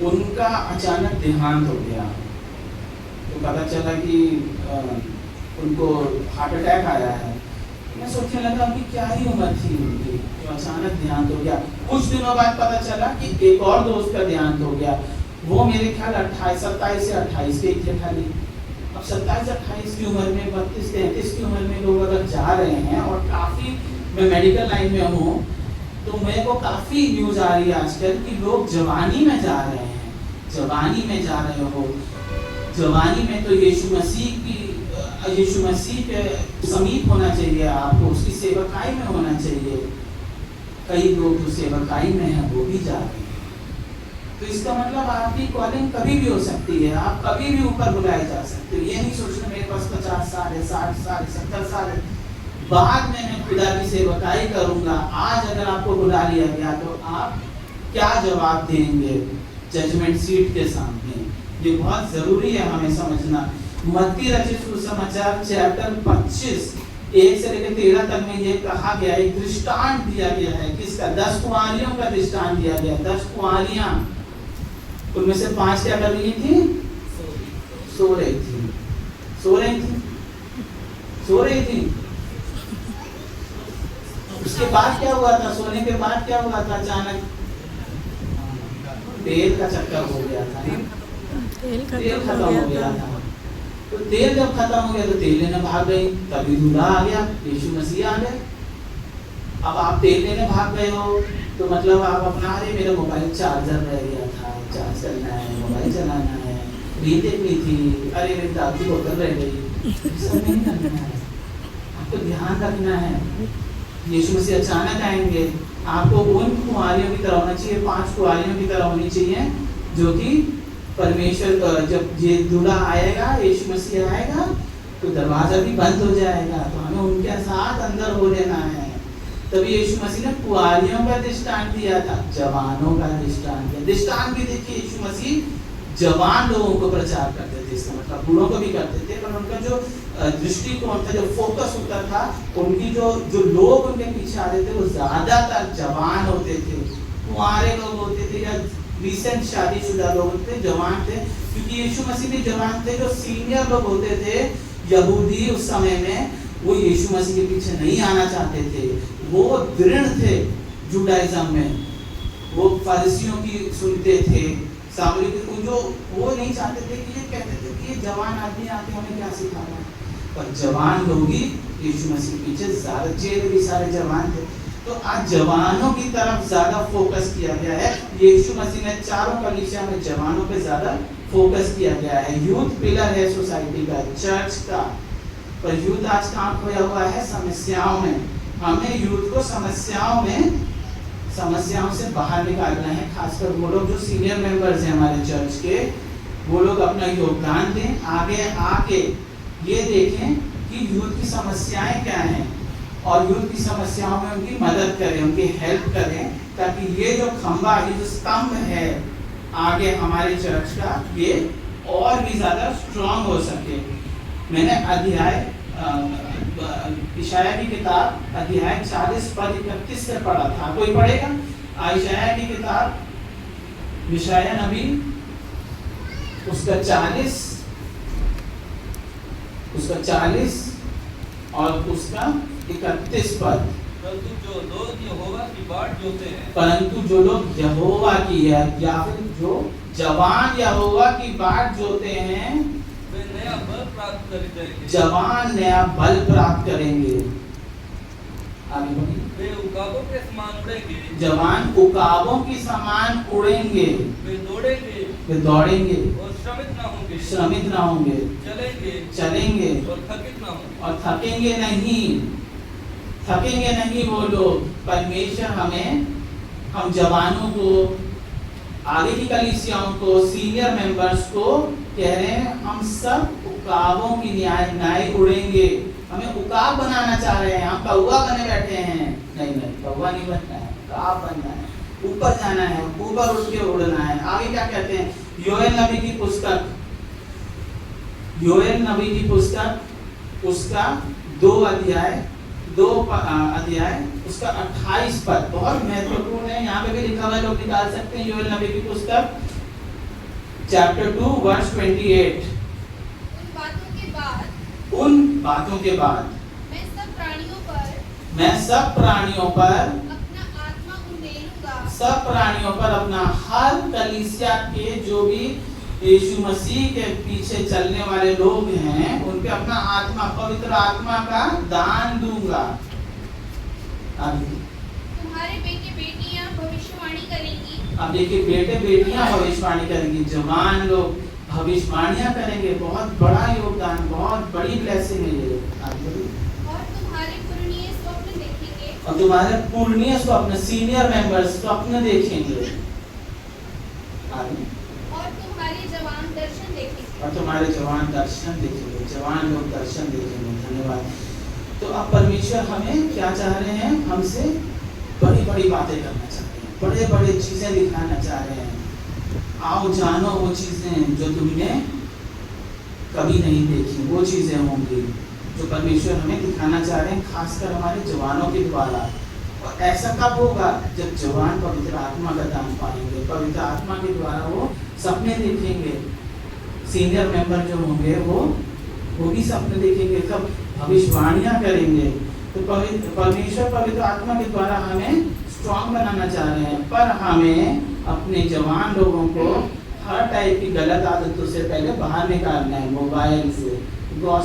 उनका अचानक देहांत हो गया। तो पता चला कि उनको हार्ट अटैक आया है। मैं सोचने लगा कि क्या ही उम्र थी उनकी जो अचानक देहांत हो गया। कुछ दिनों बाद पता चला कि एक और दोस्त का देहांत हो गया। वो मेरे ख्याल 27 से 28 के थे खाली। अब 27-28 की उम्र में, 32-33 की उम्र में लोग अगर जा रहे हैं, और काफ़ी मैं मेडिकल लाइन में हूँ तो मेरे को काफ़ी न्यूज़ आ रही है आजकल कि लोग जवानी में जा रहे हैं। जवानी में जा रहे हो, जवानी में तो यीशु मसीह के समीप होना चाहिए, आपको उसकी सेवकाई में होना चाहिए। कई लोग जो सेवकाई में हैं वो भी जा रहे हैं। तो इसका मतलब आपकी कॉलिंग कभी भी हो सकती है, आप कभी भी ऊपर बुलाए जा सकते हो। ये नहीं सोचना मेरे पास 50 साल है, 60 साल, 70 साल है, बाद में मैं खुदा की सेवकाई करूंगा। आज अगर आपको बुला लिया गया तो आप क्या जवाब देंगे जजमेंट सीट के सामने? ये बहुत जरूरी है हमें समझना। मत्ती रचित सुसमाचार चैप्टर 25 1 से लेकर 13 तक में ये कहा गया, एक दृष्टांत दिया गया है। किसका? 10 कुंवारियों का दृष्टांत दिया गया। 10 कुंवारियां, उनमें से 5 क्या कर रही थी? सो रही थी। उसके बाद क्या हुआ था? सोने के बाद क्या हुआ था? अचानक तेल का चक्कर हो गया था ना, तेल खत्म हो गया था। तो तेल जब खत्म हो गया तो तेल लेने भाग गई, तभी दूल्हा आ गया, यीशु मसीह आ गए। अब आप तेल लेने भाग गए हो तो मतलब आप अपना, अरे मेरा मोबाइल चार्जर रह गया था, चार्ज करना है, मोबाइल चलाना है, रील देखनी थी, अरे मेरी दादी बोतल रह गई। सब नहीं करना है, आपको ध्यान रखना है। यीशु मसीह अचानक आएंगे, आपको उन कुंवारियों की तरह होना चाहिए, 5 कुंवारियों की तरह होनी चाहिए जो कि परमेश्वर, जब ये दूल्हा आएगा, यीशु मसीह आएगा तो दरवाजा भी बंद हो जाएगा, तो हमें उनके साथ अंदर हो लेना है। तभी यीशु मसीह ने कुंवारियों का दृष्टांत दिया था, जवानों का दृष्टांत दिया। दृष्टांत भी देखिए, यीशु मसीह जवान लोगों को प्रचार करते थे, इसका मतलब बूढ़ों को भी करते थे, पर उनका जो दृष्टिकोण था, जो फोकस होता था, उनकी जो लोग उनके पीछे आते थे वो ज्यादातर जवान होते थे, कुंवारे लोग होते थे, या रिसेंट शादीशुदा लोग होते थे, जवान थे। क्योंकि यीशु मसीह भी जवान थे। जो सीनियर लोग होते थे यहूदी उस समय में, वो यीशु मसीह के पीछे नहीं आना चाहते थे। वो दृढ़ थे जुडाइज्म में, वो फरीसियों की सुनते थे, सामरिक जो वो नहीं चाहते थे कि ये कहते थे कि ये जवान आदमी आके हमें क्या सिखा रहा है। पर जवान लोग ही यीशु मसीह के पीछे ज्यादा, चेले भी सारे जवान थे। तो आज जवानों की तरफ ज्यादा फोकस किया गया है। यीशु मसीह ने चारों कलीसिया में जवानों पे ज्यादा फोकस किया गया है। यूथ पिलर है सोसाइटी का, चर्च का, पर यूथ आज कहाँ खोया हुआ है? समस्याओं में। हमें यूथ को समस्याओं से बाहर निकालना है। खासकर वो लोग जो सीनियर मेंबर्स हैं हमारे चर्च के, वो लोग अपना योगदान दें, आगे आके ये देखें कि यूथ की समस्याएं क्या हैं और यूथ की समस्याओं में उनकी मदद करें, उनकी हेल्प करें, ताकि ये जो खंभा, ये जो स्तंभ है आगे हमारे चर्च का, ये और भी ज़्यादा स्ट्रॉन्ग हो सके। मैंने अध्याय इशाया की किताब अध्याय 40 पद 31 से पढ़ा था। कोई पढ़ेगा? इशाया की किताब, इशाया नबी, उसका 40 और उसका 31 पद। परंतु जो लोग यहोवा की बाट जोते हैं, परंतु जो लोग यहोवा की, या फिर जो जवान यहोवा की बाट जोते हैं, वे नया बल प्राप्त करेंगे। जवान नया बल प्राप्त करेंगे। आगे बढ़िए। वे उकाबों के समान उड़ेंगे। जवान उकाबों की समान उड़ेंगे। वे दौड़ेंगे और श्रमित ना होंगे। चलेंगे और थकित ना होंगे। और थकेंगे नहीं वो लोग। परमेश्वर हम जवानों को, आगे की कलीसियाओं को, सीनियर मेंबर्स को कह रहे हैं, हम सब उकाबों की न्याय उड़ेंगे। हमें उकाब बनाना चाह रहे हैं, हम कौवा बने बैठे हैं। नहीं, कौवा नहीं बनना है, उकाब बनना है, ऊपर जाना है, ऊपर उठ के उड़ना है। आगे क्या कहते हैं? योएल नबी की पुस्तक उसका 2 अध्याय उसका 28 पद बहुत महत्वपूर्ण है। यहाँ पे भी लिखा हुआ है, लोग निकाल सकते हैं। योएल नबी की पुस्तक चैप्टर 2 वर्स 28। उन बातों के बाद मैं सब प्राणियों पर अपना आत्मा उंडेलूंगा। सब प्राणियों पर अपना, हर कलीसिया के जो भी यीशु मसीह के पीछे चलने वाले लोग हैं उन पे अपना आत्मा, पवित्र आत्मा का दान दूंगा। तुम्हारे बेटे बेटियां भविष्यवाणी करेंगी। अब देखिए, बेटे बेटियां भविष्यवाणी करेंगी, जवान लोग भविष्यवाणियां करेंगे। बहुत बड़ा योगदान, बहुत बड़ी ब्लेसिंग है ये। और तुम्हारे पुरनिये स्वप्न देखेंगे। और तुम्हारे पुरनिये स्वप्न, सीनियर मेंबर्स स्वप्न देखेंगे। और तुम्हारे जवान दर्शन देखेंगे। और तुम्हारे जवान दर्शन देखेंगे, जवान लोग दर्शन देखेंगे। धन्यवाद। तो अब परमेश्वर हमें क्या चाह रहे हैं? हमसे बड़ी बड़ी बातें करना चाहते हैं, बड़े बड़े चीजें दिखाना चाह रहे हैं। आओ जानो वो चीजें जो तुमने कभी नहीं देखी, वो चीजें होंगी जो परमेश्वर हमें दिखाना चाह रहे हैं, खासकर हमारे जवानों के द्वारा। और ऐसा कब होगा? जब जवान पवित्र आत्मा का दान पाएंगे, पवित्र आत्मा के द्वारा वो सपने देखेंगे। सीनियर मेंबर जो होंगे वो भी सपने देखेंगे, कब भविष्यवाणियां करेंगे। तो परमेश्वर पवित्र आत्मा के द्वारा हमें स्ट्रॉन्ग बनाना चाह रहे हैं, पर हमें अपने जवान लोगों को हर टाइप की गलत आदतों से पहले बाहर निकालना है। मोबाइल से, गॉसिप